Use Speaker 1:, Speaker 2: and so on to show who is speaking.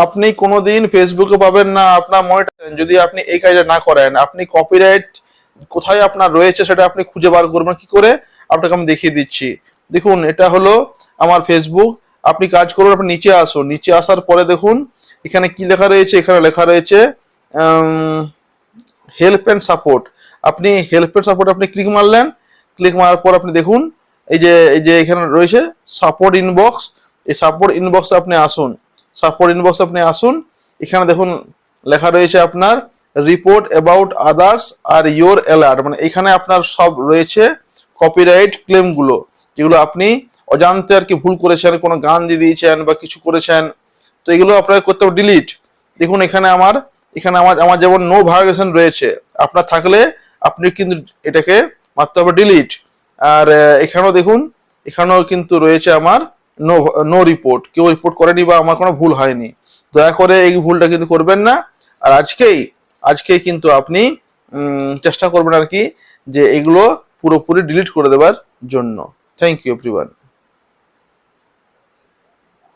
Speaker 1: আপনি কোনোদিন ফেসবুকে পাবেন না আপনার মনিটাইজেশন যদি আপনি এই কাজটা না করেন। আপনি কপিরাইট কোথায় আপনার রয়েছে সেটা আপনি খুঁজে বার করবেন কি করে, আপনাকে আমি দেখিয়ে দিচ্ছি। দেখুন এটা হলো আমার ফেসবুক। আপনি কাজ করুন, আপনি নিচে আসুন, নিচে আসার পরে দেখুন এখানে কি লেখা রয়েছে, এখানে লেখা রয়েছে হেল্প অ্যান্ড সাপোর্ট। আপনি হেল্প অ্যান্ড সাপোর্ট আপনি ক্লিক মারলেন, ক্লিক মারার পর আপনি দেখুন এই যে এখানে রয়েছে সাপোর্ট ইনবক্স। এই সাপোর্ট ইনবক্সে আপনি আসুন, সাপোর্ট ইনবক্সে আপনি আসুন। এখানে দেখুন লেখা রয়েছে আপনার রিপোর্ট অ্যাবাউট আদার্স আর ইয়োর অ্যালার্ট, মানে এখানে আপনার সব রয়েছে কপিরাইট ক্লেমগুলো, যেগুলো আপনি অজান্তে আর কি ভুল করেছেন, কোনো গান দিয়ে দিয়েছেন বা কিছু করেছেন, তো এগুলো আপনাকে করতে হবে ডিলিট। দেখুন এখানে আমার আমার যেমন নো ভায়োলেশন রয়েছে, আপনার থাকলে আপনি কিন্তু এটাকে মারতে হবে ডিলিট। আর এখানেও দেখুন, এখানেও কিন্তু রয়েছে আমার নো নো রিপোর্ট, কেউ রিপোর্ট করেনি বা আমার কোনো ভুল হয়নি। দয়া করে এই ভুলটা কিন্তু করবেন না। আর আজকেই কিন্তু আপনি চেষ্টা করবেন আর কি যে এগুলো পুরোপুরি ডিলিট করে দেওয়ার জন্য। Thank you everyone.